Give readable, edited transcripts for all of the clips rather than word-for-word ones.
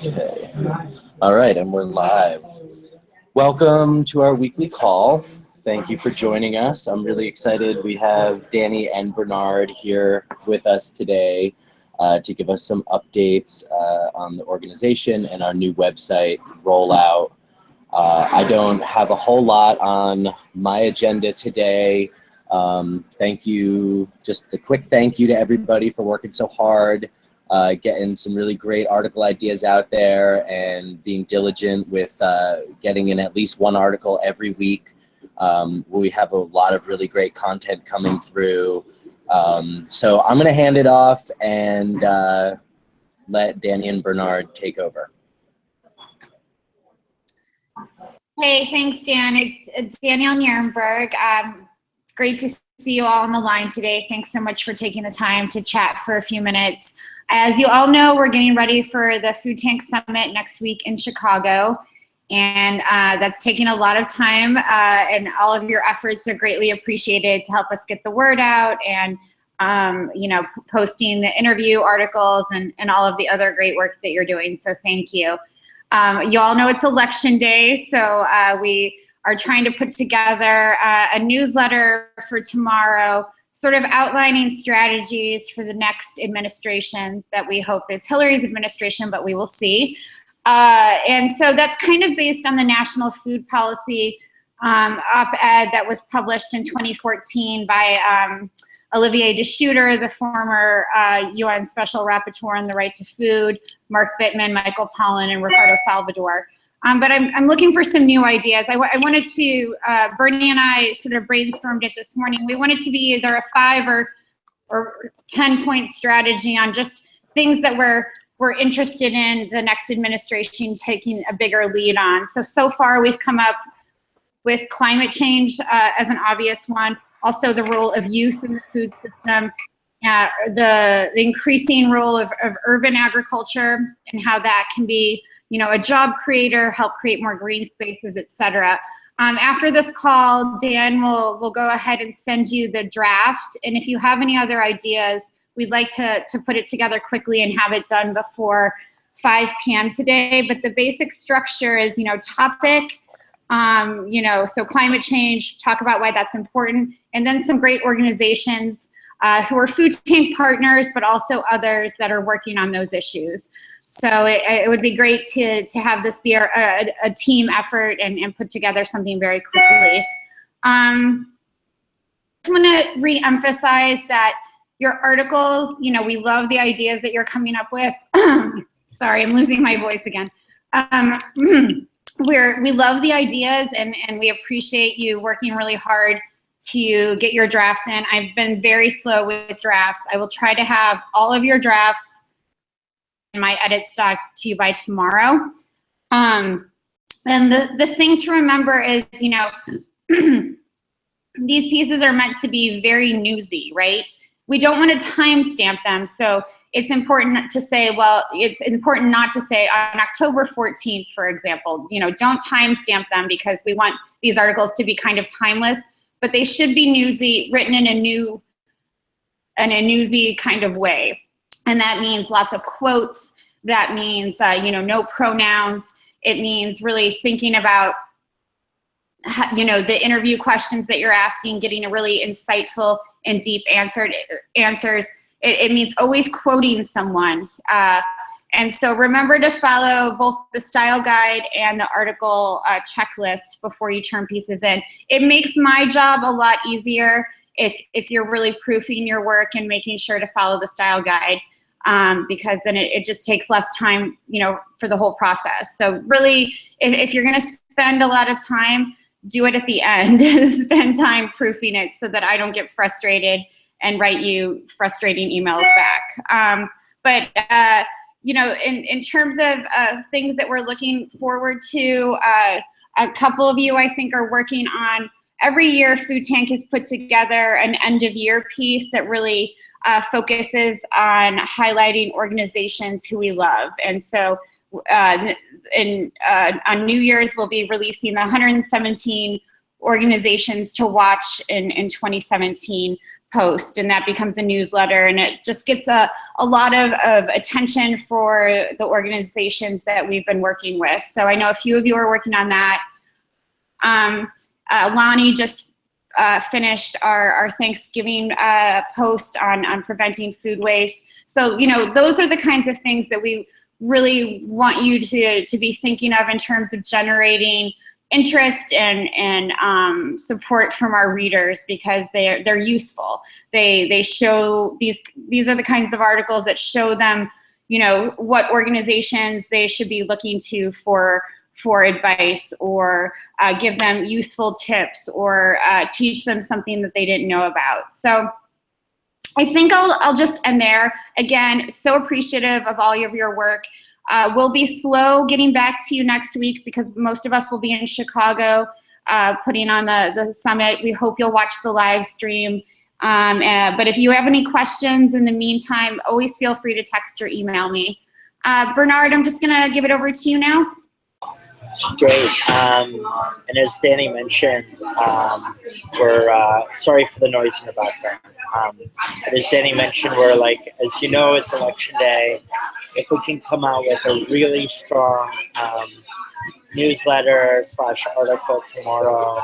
Okay. All right, and we're live. Welcome to our weekly call. Thank you for joining us. I'm really excited. We have Danny and Bernard here with us today to give us some updates on the organization and our new website rollout. I don't have a whole lot on my agenda today. Thank you, just a quick thank you to everybody for working so hard. Getting some really great article ideas out there and being diligent with getting in at least one article every week. We have a lot of really great content coming through. So I'm going to hand it off and let Danny and Bernard take over. Hey, thanks, Dan. It's Danielle Nierenberg. It's great to see you all on the line today. Thanks so much for taking the time to chat for a few minutes. As you all know, we're getting ready for the Food Tank Summit next week in Chicago, and that's taking a lot of time, and all of your efforts are greatly appreciated to help us get the word out and posting the interview articles and all of the other great work that you're doing, so thank you. You all know it's election day, so we are trying to put together a newsletter for tomorrow, sort of outlining strategies for the next administration that we hope is Hillary's administration, but we will see. And so that's kind of based on the National Food Policy op-ed that was published in 2014 by Olivier de Schutter, the former UN Special Rapporteur on the Right to Food, Mark Bittman, Michael Pollan, and Ricardo Salvador. But I'm looking for some new ideas. I wanted to, Bernie and I sort of brainstormed it this morning. We wanted to be either a 5 or 10-point strategy on just things that we're interested in the next administration taking a bigger lead on. So far we've come up with climate change as an obvious one. Also the role of youth in the food system, the increasing role of urban agriculture and how that can be a job creator, help create more green spaces, et cetera. After this call, Dan will go ahead and send you the draft. And if you have any other ideas, we'd like to put it together quickly and have it done before 5 p.m. today. But the basic structure is, topic, so climate change, talk about why that's important, and then some great organizations who are food tank partners, but also others that are working on those issues. So it would be great to have this be a team effort and put together something very quickly. I want to re-emphasize that your articles, we love the ideas that you're coming up with. Sorry, I'm losing my voice again. We love the ideas and we appreciate you working really hard to get your drafts in. I've been very slow with drafts. I will try to have all of your drafts in my edit stock to you by tomorrow. And the thing to remember is, these pieces are meant to be very newsy, right? We don't want to timestamp them, so it's important to say, well, it's important not to say on October 14th, for example, don't timestamp them because we want these articles to be kind of timeless, but they should be newsy, written in a newsy kind of way. And that means lots of quotes. That means, no pronouns. It means really thinking about, the interview questions that you're asking, getting a really insightful and deep answers. It means always quoting someone. And so remember to follow both the style guide and the article checklist before you turn pieces in. It makes my job a lot easier if you're really proofing your work and making sure to follow the style guide. Because then it just takes less time, for the whole process. So really, if you're going to spend a lot of time, do it at the end. Spend time proofing it so that I don't get frustrated and write you frustrating emails back. In terms of things that we're looking forward to, a couple of you, I think, are working on, every year Food Tank has put together an end of year piece that really focuses on highlighting organizations who we love. And so on New Year's, we'll be releasing the 117 organizations to watch in 2017. post, and that becomes a newsletter, and it just gets a lot of attention for the organizations that we've been working with. So I know a few of you are working on that. Lonnie just finished our Thanksgiving post on preventing food waste. So, you know, those are the kinds of things that we really want you to be thinking of in terms of generating interest and support from our readers, because they're useful. They show these are the kinds of articles that show them, you know, what organizations they should be looking to for advice, or give them useful tips, or teach them something that they didn't know about. So I think I'll just end there. Again, so appreciative of all of your work. We'll be slow getting back to you next week because most of us will be in Chicago putting on the summit. We hope you'll watch the live stream. But if you have any questions in the meantime, always feel free to text or email me. Bernard, I'm just gonna give it over to you now. Great. And as Danny mentioned, we're sorry for the noise in the background. But as Danny mentioned, we're like, as you know, it's election day. If we can come out with a really strong newsletter / article tomorrow,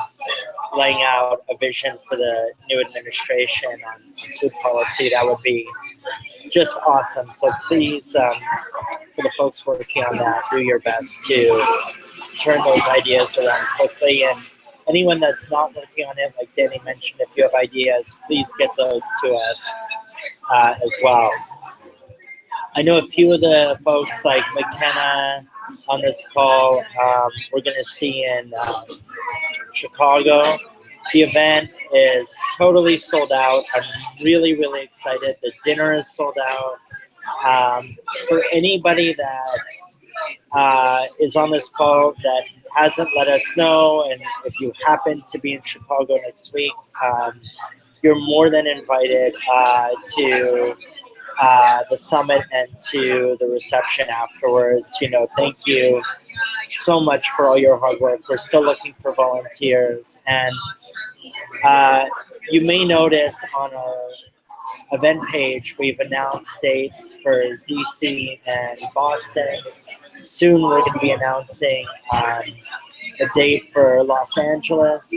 laying out a vision for the new administration on food policy, that would be just awesome. So please, for the folks working on that, do your best to turn those ideas around quickly. And anyone that's not working on it, like Danny mentioned, if you have ideas, please get those to us as well. I know a few of the folks like McKenna on this call we're going to see in Chicago. The event is totally sold out. I'm really, really excited. The dinner is sold out. For anybody that is on this call that hasn't let us know, and if you happen to be in Chicago next week, you're more than invited to the summit and to the reception afterwards. You know, thank you so much for all your hard work. We're still looking for volunteers, and you may notice on our event page we've announced dates for DC and Boston. Soon we're going to be announcing a date for Los Angeles.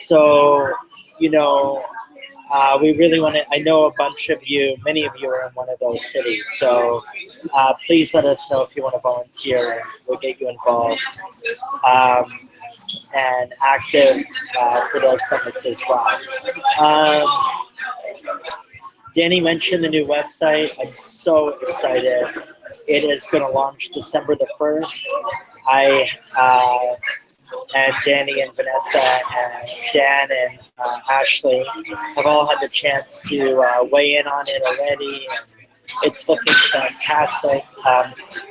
So, you know, we really want to, I know a bunch of you, many of you are in one of those cities. So please let us know if you want to volunteer. We'll get you involved and active for those summits as well. Danny mentioned the new website. I'm so excited. It is going to launch December the 1st. And Danny and Vanessa and Dan and Ashley have all had the chance to weigh in on it already. And it's looking fantastic.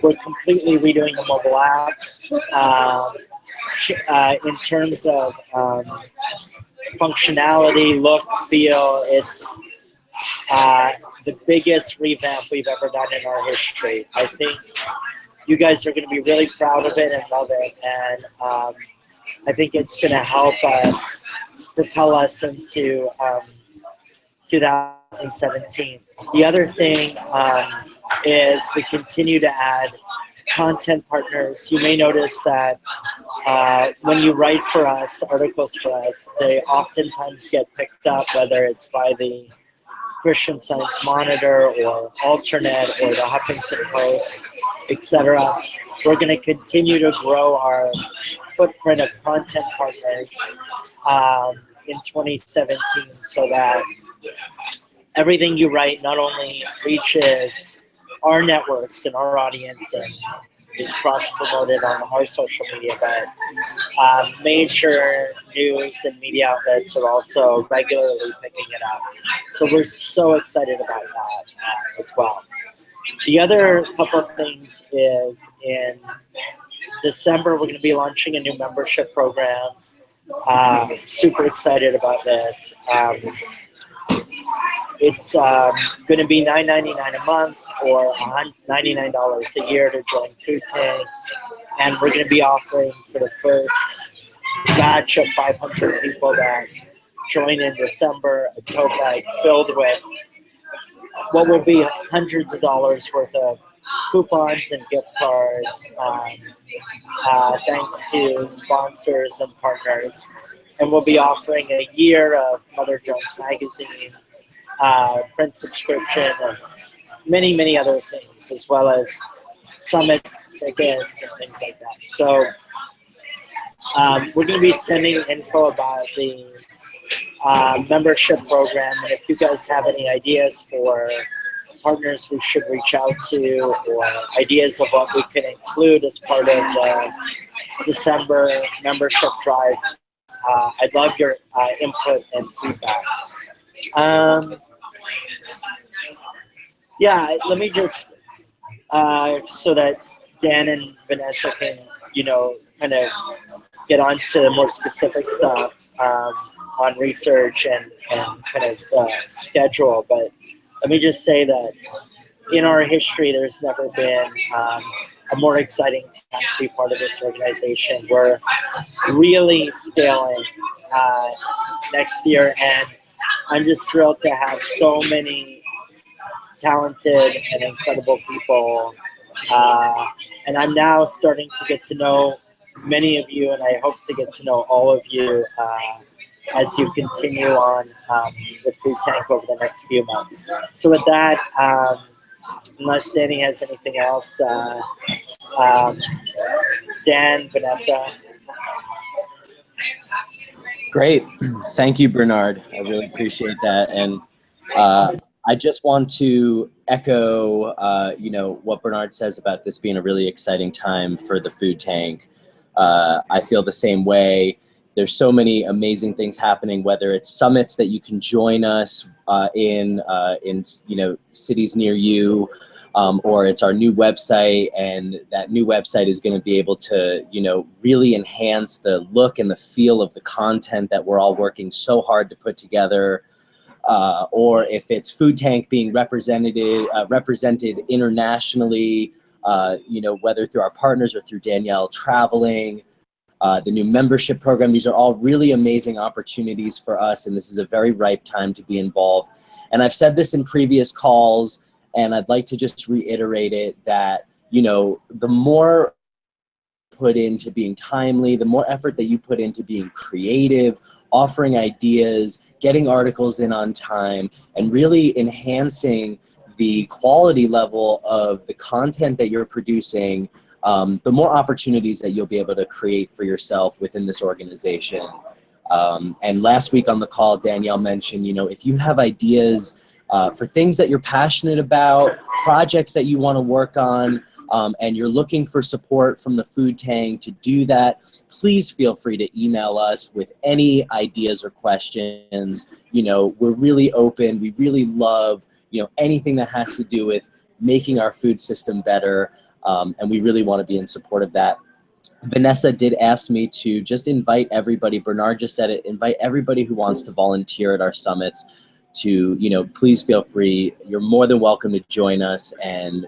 We're completely redoing the mobile app. In terms of functionality, look, feel, it's the biggest revamp we've ever done in our history. I think you guys are going to be really proud of it and love it, and I think it's going to help us propel us into 2017. The other thing is we continue to add content partners. You may notice that when you write for us, articles for us, they oftentimes get picked up, whether it's by the Christian Science Monitor or Alternate or the Huffington Post, etc. We're going to continue to grow our footprint of content partners in 2017 so that everything you write not only reaches our networks and our audience and is cross-promoted on our social media, but major news and media outlets are also regularly picking it up. So we're so excited about that as well. The other couple of things is in December, we're going to be launching a new membership program. Super excited about this. It's going to be $9.99 a month or $99 a year to join Food Tank. And we're going to be offering for the first batch of 500 people that join in December a tote bag filled with what will be hundreds of dollars worth of coupons and gift cards, thanks to sponsors and partners. And we'll be offering a year of Mother Jones Magazine, print subscription, and many, many other things, as well as summit tickets and things like that. So we're going to be sending info about the membership program. And if you guys have any ideas for partners we should reach out to, or ideas of what we can include as part of the December membership drive, I'd love your input and feedback. Yeah, let me just, so that Dan and Vanessa can, kind of get on to the more specific stuff on research and kind of schedule. But let me just say that in our history, there's never been a more exciting time to be part of this organization. We're really scaling next year, and I'm just thrilled to have so many talented and incredible people. And I'm now starting to get to know many of you, and I hope to get to know all of you as you continue on with Food Tank over the next few months. So with that, unless Danny has anything else, Dan, Vanessa. Great. Thank you, Bernard. I really appreciate that. And I just want to echo, what Bernard says about this being a really exciting time for the Food Tank. I feel the same way. There's so many amazing things happening, whether it's summits that you can join us in cities near you, or it's our new website, and that new website is going to be able to, really enhance the look and the feel of the content that we're all working so hard to put together. Or if it's Food Tank being represented internationally, whether through our partners or through Danielle traveling, the new membership program. These are all really amazing opportunities for us, and this is a very ripe time to be involved. And I've said this in previous calls, and I'd like to just reiterate it, that, the more put into being timely, the more effort that you put into being creative, offering ideas, getting articles in on time, and really enhancing the quality level of the content that you're producing, the more opportunities that you'll be able to create for yourself within this organization. And last week on the call, Danielle mentioned, if you have ideas for things that you're passionate about, projects that you want to work on, and you're looking for support from the Food Tank to do that, please feel free to email us with any ideas or questions. We're really open. We really love, anything that has to do with making our food system better, and we really want to be in support of that. Vanessa did ask me to just invite everybody, Bernard just said it, invite everybody who wants to volunteer at our summits to, please feel free. You're more than welcome to join us and,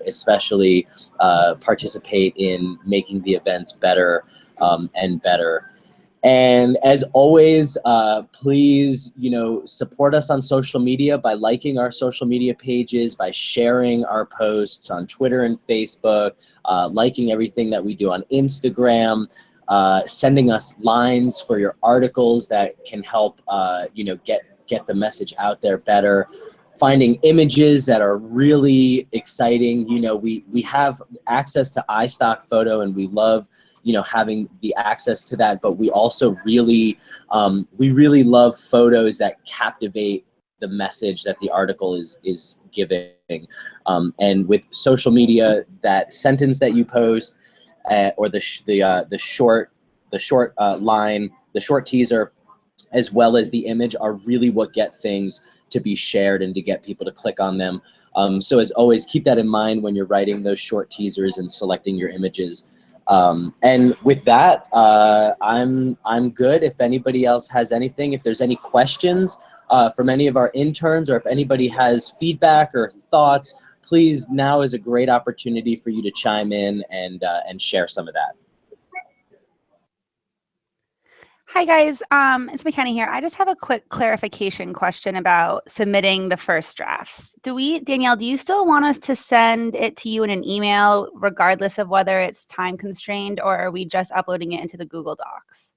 especially participate in making the events better and better. And as always, please, support us on social media by liking our social media pages, by sharing our posts on Twitter and Facebook, liking everything that we do on Instagram, sending us lines for your articles that can help, get the message out there better. Finding images that are really exciting. We have access to iStock photo, and we love, having the access to that, but we also really, we really love photos that captivate the message that the article is giving. And with social media, that sentence that you post, or the short line, the short teaser, as well as the image, are really what get things to be shared and to get people to click on them. So as always, keep that in mind when you're writing those short teasers and selecting your images. And with that, I'm good. If anybody else has anything, if there's any questions from any of our interns, or if anybody has feedback or thoughts, please, now is a great opportunity for you to chime in and share some of that. Hi guys, it's McKenna here. I just have a quick clarification question about submitting the first drafts. Danielle, do you still want us to send it to you in an email regardless of whether it's time constrained, or are we just uploading it into the Google Docs?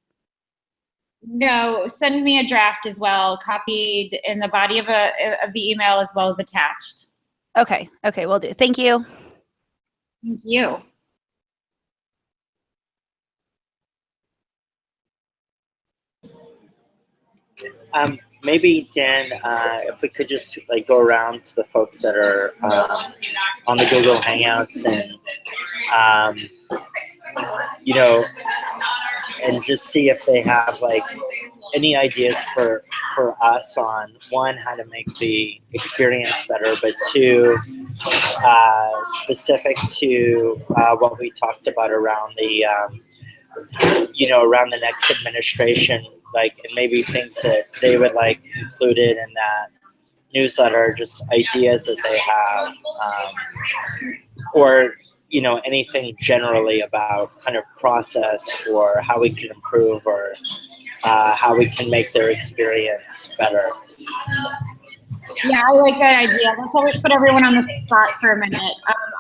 No, send me a draft as well, copied in the body of the email as well as attached. Okay, will do. Thank you. Thank you. Maybe Dan, if we could just like go around to the folks that are on the Google Hangouts and you know, and just see if they have like any ideas for us on one, how to make the experience better, but two, specific to what we talked about around the around the next administration, like, and maybe things that they would like included in that newsletter, just ideas that they have, or anything generally about kind of process or how we can improve or how we can make their experience better. Yeah, I like that idea. Let's put everyone on the spot for a minute.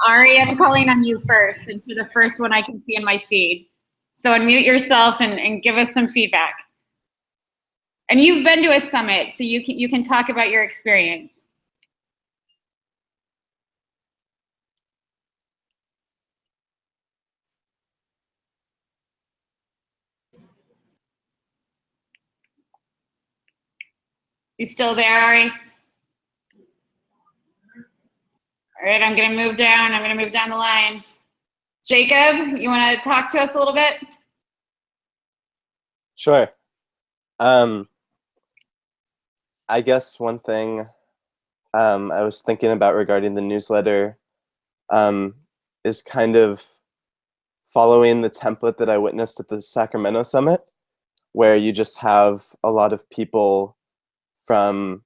Ari, I'm calling on you first, and for the first one I can see in my feed. So unmute yourself and give us some feedback. And you've been to a summit, so you can talk about your experience. You still there, Ari? All right, I'm gonna move down. I'm gonna move down the line. Jacob, you want to talk to us a little bit? Sure. I guess one thing I was thinking about regarding the newsletter is kind of following the template that I witnessed at the Sacramento Summit, where you just have a lot of people from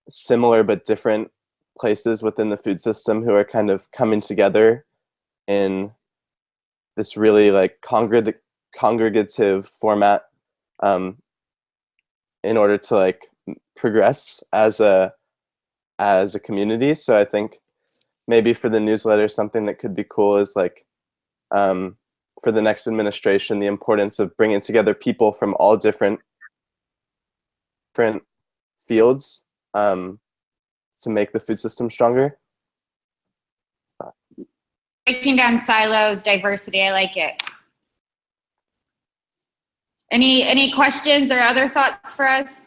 similar but different places within the food system who are kind of coming together in this really like congregative format in order to like progress as a community. So I think maybe for the newsletter, something that could be cool is like for the next administration, the importance of bringing together people from all different fields to make the food system stronger. Breaking down silos, diversity, I like it. Any questions or other thoughts for us?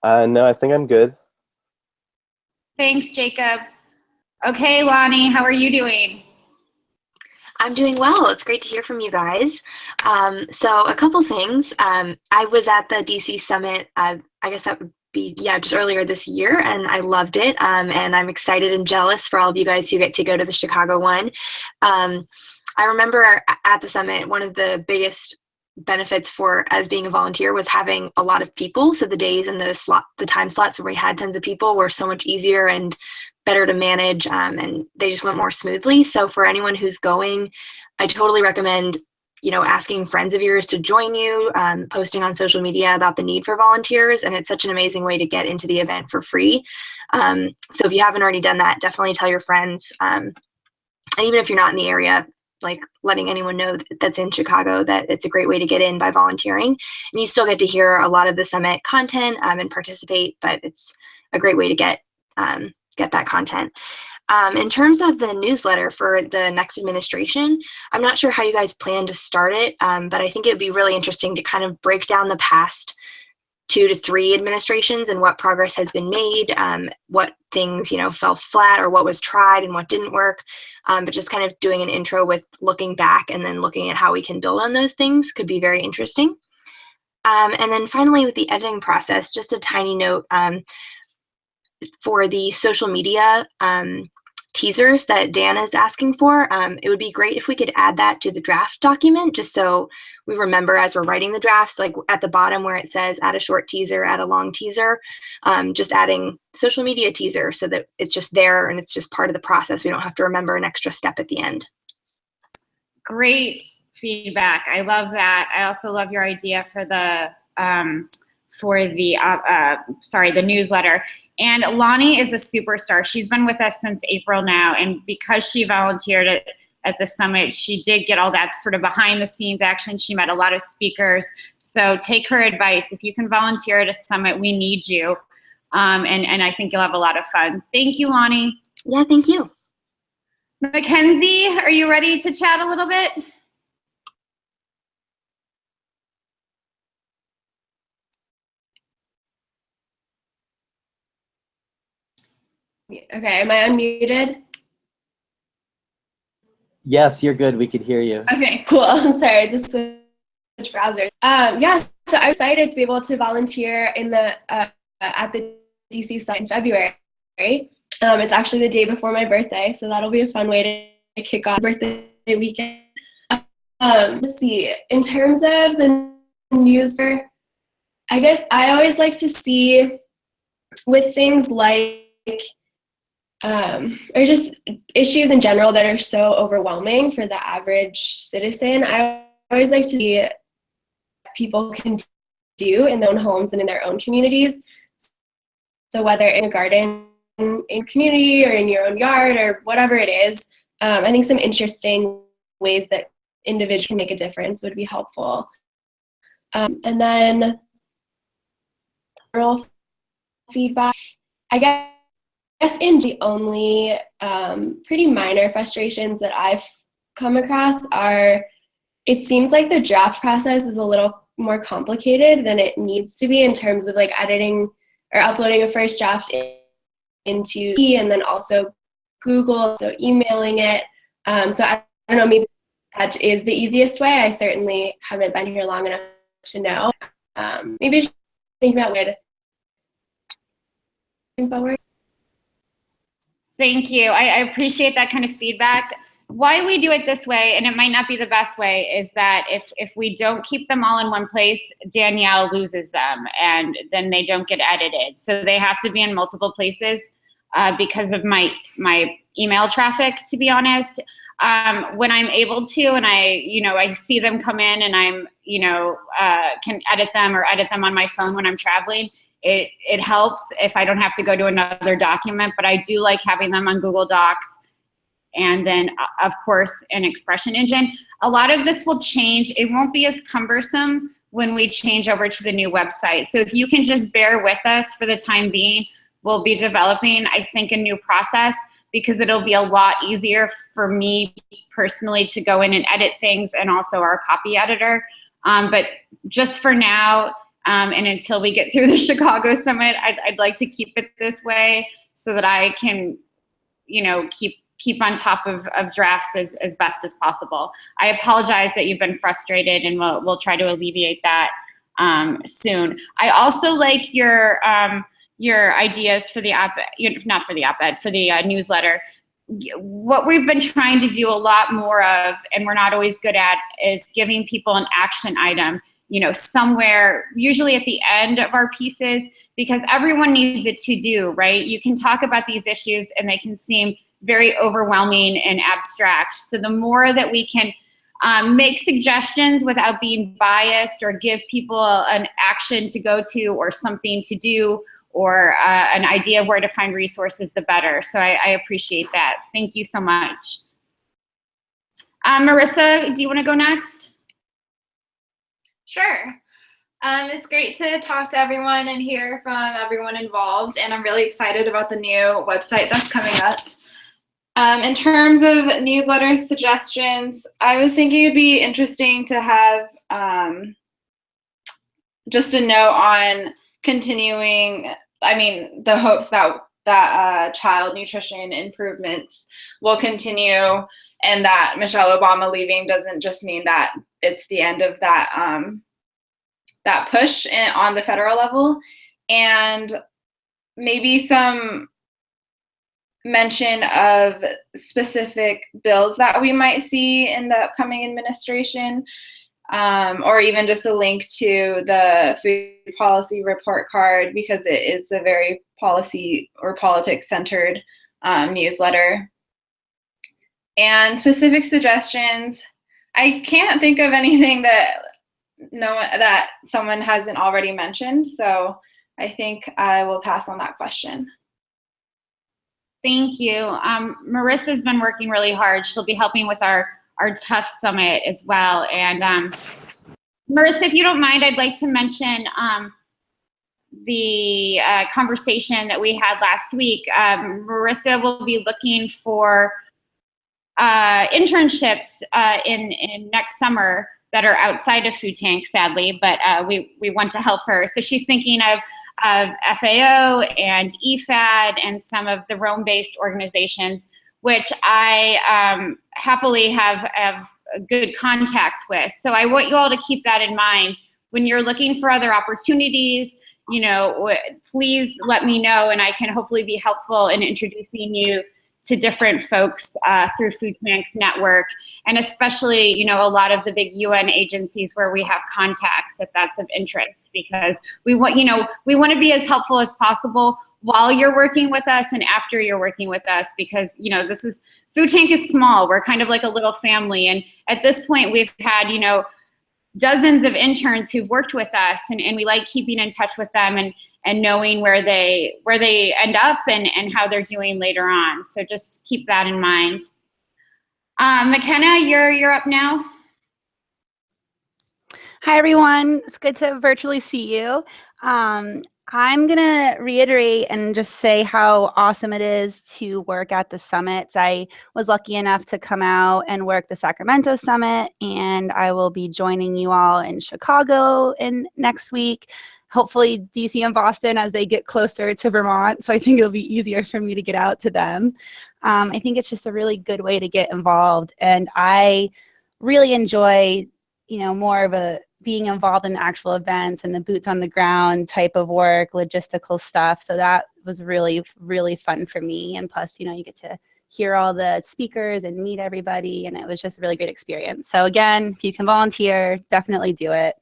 No, I think I'm good. Thanks, Jacob. Okay, Lonnie, how are you doing? I'm doing well. It's great to hear from you guys. So a couple things. I was at the DC Summit, I guess that would be, just earlier this year, and I loved it. And I'm excited and jealous for all of you guys who get to go to the Chicago one. I remember at the summit, one of the biggest benefits for as being a volunteer was having a lot of people. So the days and the time slots where we had tons of people were so much easier and better to manage, and they just went more smoothly. So for anyone who's going, I totally recommend asking friends of yours to join you, posting on social media about the need for volunteers, and it's such an amazing way to get into the event for free. So if you haven't already done that, definitely tell your friends, and even if you're not in the area, like letting anyone know that's in Chicago that it's a great way to get in by volunteering, and you still get to hear a lot of the summit content and participate, but it's a great way to get that content. In terms of the newsletter for the next administration, I'm not sure how you guys plan to start it, but I think it would be really interesting to kind of break down the past 2 to 3 administrations and what progress has been made, what things fell flat or what was tried and what didn't work, but just kind of doing an intro with looking back and then looking at how we can build on those things could be very interesting. And then finally, with the editing process, just a tiny note for the social media teasers that Dan is asking for. It would be great if we could add that to the draft document, just so we remember as we're writing the drafts, like at the bottom where it says add a short teaser, add a long teaser, just adding social media teaser so that it's just there and it's just part of the process. We don't have to remember an extra step at the end. Great feedback. I love that. I also love your idea for the newsletter. And Lonnie is a superstar. She's been with us since April now, and because she volunteered at the summit, she did get all that sort of behind the scenes action. She met a lot of speakers. So take her advice. If you can volunteer at a summit, we need you. And I think you'll have a lot of fun. Thank you, Lonnie. Yeah, thank you. Mackenzie, are you ready to chat a little bit? Okay, am I unmuted? Yes, you're good. We could hear you. Okay, cool. Sorry, I just switched browsers. Yeah, so I'm excited to be able to volunteer in the at the DC site in February. It's actually the day before my birthday, so that'll be a fun way to kick off birthday weekend. Let's see. In terms of the newsletter, I guess I always like to see with things like or just issues in general that are so overwhelming for the average citizen. I always like to see what people can do in their own homes and in their own communities. So whether in a garden, in community, or in your own yard, or whatever it is, I think some interesting ways that individuals can make a difference would be helpful. And then general feedback, I guess in the only pretty minor frustrations that I've come across are, it seems like the draft process is a little more complicated than it needs to be in terms of like editing or uploading a first draft into and then also Google, so emailing it. So I don't know, maybe that is the easiest way. I certainly haven't been here long enough to know. Maybe just think about what forward. Thank you. I appreciate that kind of feedback. Why we do it this way, and it might not be the best way, is that if we don't keep them all in one place, Danielle loses them, and then they don't get edited. So they have to be in multiple places because of my email traffic, to be honest. When I'm able to, and I see them come in, and I'm can edit them or edit them on my phone when I'm traveling. It helps if I don't have to go to another document, but I do like having them on Google Docs. And then, of course, an expression engine. A lot of this will change. It won't be as cumbersome when we change over to the new website. So if you can just bear with us for the time being, we'll be developing, I think, a new process, because it'll be a lot easier for me personally to go in and edit things, and also our copy editor. But just for now, and until we get through the Chicago Summit, I'd like to keep it this way so that I can, keep on top of drafts as best as possible. I apologize that you've been frustrated, and we'll try to alleviate that soon. I also like your ideas for the not for the op-ed, for the newsletter. What we've been trying to do a lot more of, and we're not always good at, is giving people an action item, somewhere, usually at the end of our pieces, because everyone needs it to do, right? You can talk about these issues and they can seem very overwhelming and abstract. So the more that we can make suggestions without being biased, or give people an action to go to, or something to do, or an idea of where to find resources, the better. So I appreciate that. Thank you so much. Marissa, do you want to go next? Sure. It's great to talk to everyone and hear from everyone involved, and I'm really excited about the new website that's coming up. In terms of newsletter suggestions, I was thinking it'd be interesting to have just a note on continuing, the hopes that child nutrition improvements will continue, and that Michelle Obama leaving doesn't just mean that it's the end of that that push on the federal level, and maybe some mention of specific bills that we might see in the upcoming administration, or even just a link to the food policy report card, because it is a very policy or politics centered newsletter. And specific suggestions, I can't think of anything that that someone hasn't already mentioned, so I think I will pass on that question. Thank you. Marissa's been working really hard. She'll be helping with our Tough Summit as well. And Marissa, if you don't mind, I'd like to mention the conversation that we had last week. Marissa will be looking for internships in next summer that are outside of food tanks, sadly, but we want to help her. So she's thinking of FAO and EFAD and some of the Rome-based organizations, which I happily have good contacts with. So I want you all to keep that in mind. When you're looking for other opportunities, you know, please let me know, and I can hopefully be helpful in introducing you to different folks through Food Tanks Network, and especially, you know, a lot of the big UN agencies where we have contacts, if that's of interest, because we want, you know, we want to be as helpful as possible while you're working with us and after you're working with us, because, you know, this is, Food Tank is small. We're kind of like a little family, and at this point we've had, you know, dozens of interns who've worked with us, and we like keeping in touch with them and knowing where they end up and how they're doing later on. So just keep that in mind. McKenna, you're up now. Hi, everyone. It's good to virtually see you. I'm going to reiterate and just say how awesome it is to work at the summits. I was lucky enough to come out and work the Sacramento Summit, and I will be joining you all in Chicago next week. Hopefully DC and Boston as they get closer to Vermont. So I think it'll be easier for me to get out to them. I think it's just a really good way to get involved. And I really enjoy, you know, more of a being involved in actual events and the boots on the ground type of work, logistical stuff. So that was really, really fun for me. And plus, you know, you get to hear all the speakers and meet everybody. And it was just a really great experience. So again, if you can volunteer, definitely do it.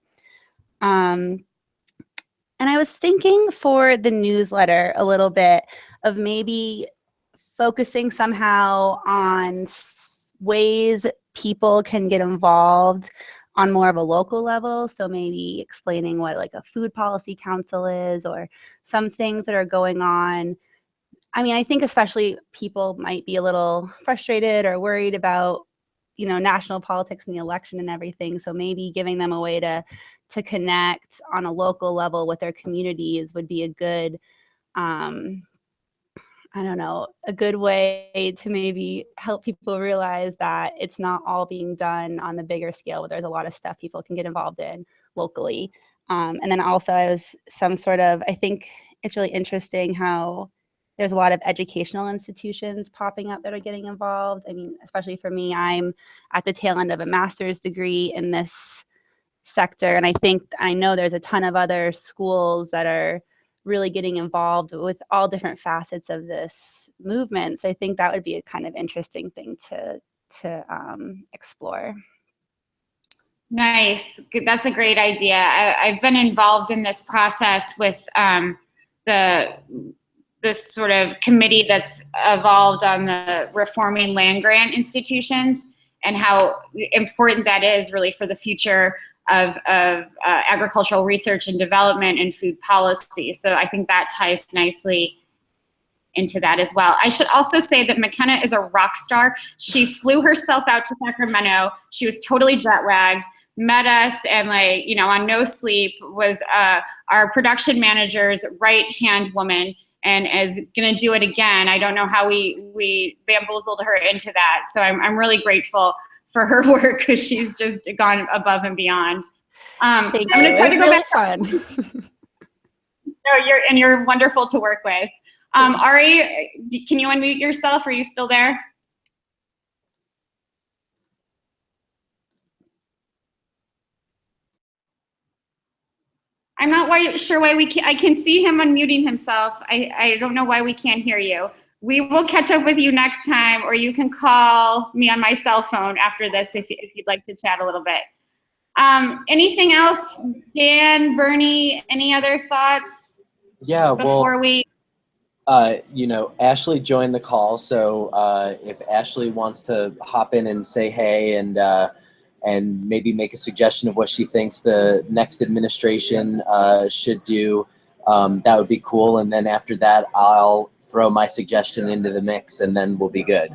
And I was thinking for the newsletter a little bit of maybe focusing somehow on ways people can get involved on more of a local level. So maybe explaining what like a food policy council is, or some things that are going on. I mean, I think especially people might be a little frustrated or worried about, you know, national politics and the election and everything. So maybe giving them a way to connect on a local level with their communities would be a good, I don't know, a good way to maybe help people realize that it's not all being done on the bigger scale, but there's a lot of stuff people can get involved in locally. And then also I think it's really interesting how there's a lot of educational institutions popping up that are getting involved. I mean, especially for me, I'm at the tail end of a master's degree in this sector. And I know there's a ton of other schools that are really getting involved with all different facets of this movement. So I think that would be a kind of interesting thing to explore. Nice. That's a great idea. I've been involved in this process with this sort of committee that's evolved on the reforming land grant institutions, and how important that is really for the future of agricultural research and development and food policy. So I think that ties nicely into that as well. I should also say that McKenna is a rock star. She flew herself out to Sacramento. She was totally jet lagged, met us, and like, you know, on no sleep, was our production manager's right-hand woman, and is gonna do it again. I don't know how we bamboozled her into that. So I'm really grateful for her work, because she's just gone above and beyond. I'm gonna try to go back. Fun. No, you're wonderful to work with. Ari, can you unmute yourself? Are you still there? I'm not sure why we can't. I can see him unmuting himself. I don't know why we can't hear you. We will catch up with you next time, or you can call me on my cell phone after this if you'd like to chat a little bit. Anything else? Dan, Bernie, any other thoughts? Yeah, before we... you know, Ashley joined the call, so if Ashley wants to hop in and say hey and and maybe make a suggestion of what she thinks the next administration should do. That would be cool. And then after that, I'll throw my suggestion into the mix, and then we'll be good.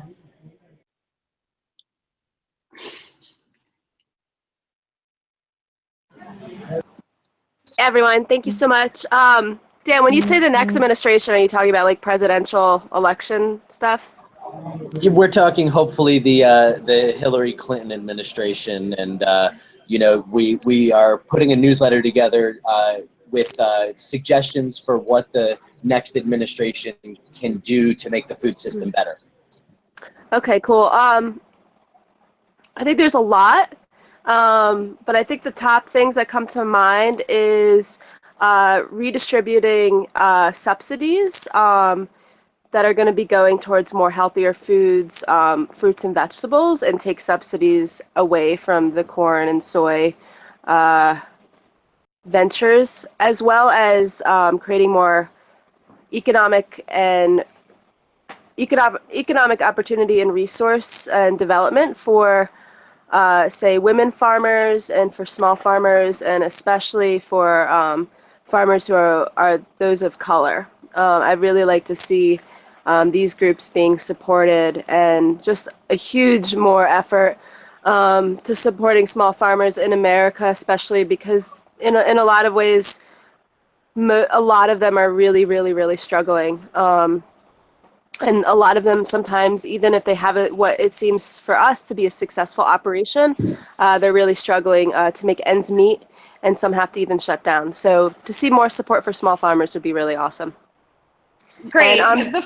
Everyone, thank you so much. Dan, when you say the next administration, are you talking about like presidential election stuff? We're talking hopefully the Hillary Clinton administration, and you know, we are putting a newsletter together with suggestions for what the next administration can do to make the food system better. Okay, cool. I think there's a lot, but I think the top things that come to mind is redistributing subsidies that are going to be going towards more healthier foods, fruits and vegetables, and take subsidies away from the corn and soy ventures, as well as creating more economic opportunity and resource and development for, say, women farmers and for small farmers, and especially for farmers who are those of color. I'd really like to see these groups being supported, and just a huge more effort to supporting small farmers in America, especially because in a lot of ways, a lot of them are really, really, really struggling. And a lot of them sometimes, even if they have what it seems for us to be a successful operation, they're really struggling to make ends meet, and some have to even shut down. So to see more support for small farmers would be really awesome. Great. And,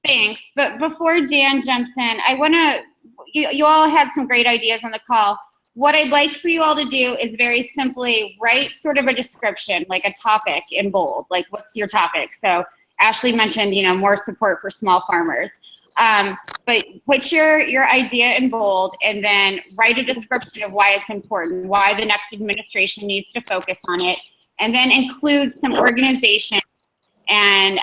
Thanks. But before Dan jumps in, I want to, you all had some great ideas on the call. What I'd like for you all to do is very simply write sort of a description, like a topic in bold, like what's your topic? So Ashley mentioned, you know, more support for small farmers. But put your idea in bold, and then write a description of why it's important, why the next administration needs to focus on it, and then include some organizations and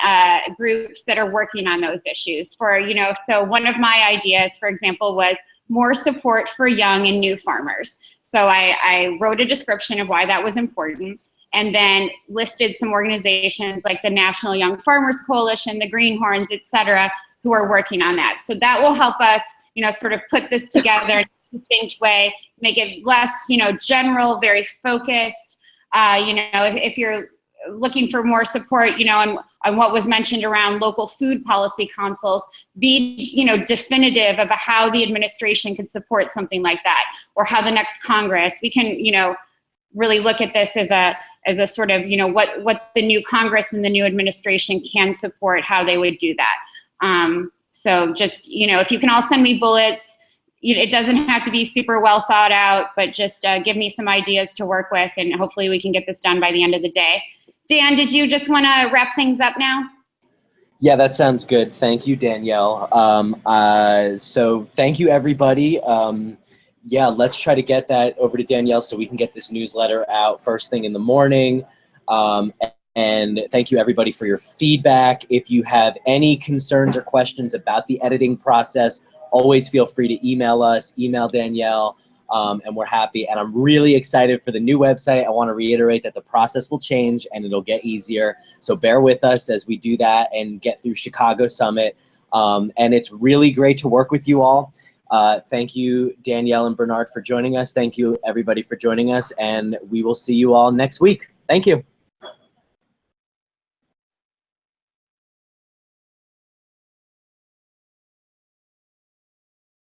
groups that are working on those issues. For, you know, so one of my ideas, for example, was more support for young and new farmers. So I wrote a description of why that was important, and then listed some organizations like the National Young Farmers Coalition, the Greenhorns, et cetera, who are working on that. So that will help us, you know, sort of put this together in a distinct way, make it less, you know, general, very focused. You know, if you're looking for more support, you know, on what was mentioned around local food policy councils, be, you know, definitive of how the administration could support something like that, or how the next Congress, we can, you know, really look at this as a sort of, you know, what the new Congress and the new administration can support, how they would do that. So just, you know, if you can all send me bullets, it doesn't have to be super well thought out, but just give me some ideas to work with, and hopefully we can get this done by the end of the day. Dan, did you just want to wrap things up now? Yeah, that sounds good. Thank you, Danielle. So thank you, everybody. Yeah, let's try to get that over to Danielle so we can get this newsletter out first thing in the morning. And thank you, everybody, for your feedback. If you have any concerns or questions about the editing process, always feel free to email us, email Danielle. And we're happy, and I'm really excited for the new website. I want to reiterate that the process will change and it'll get easier. So bear with us as we do that and get through Chicago Summit. And it's really great to work with you all. Thank you, Danielle and Bernard, for joining us. Thank you, everybody, for joining us, and we will see you all next week. Thank you.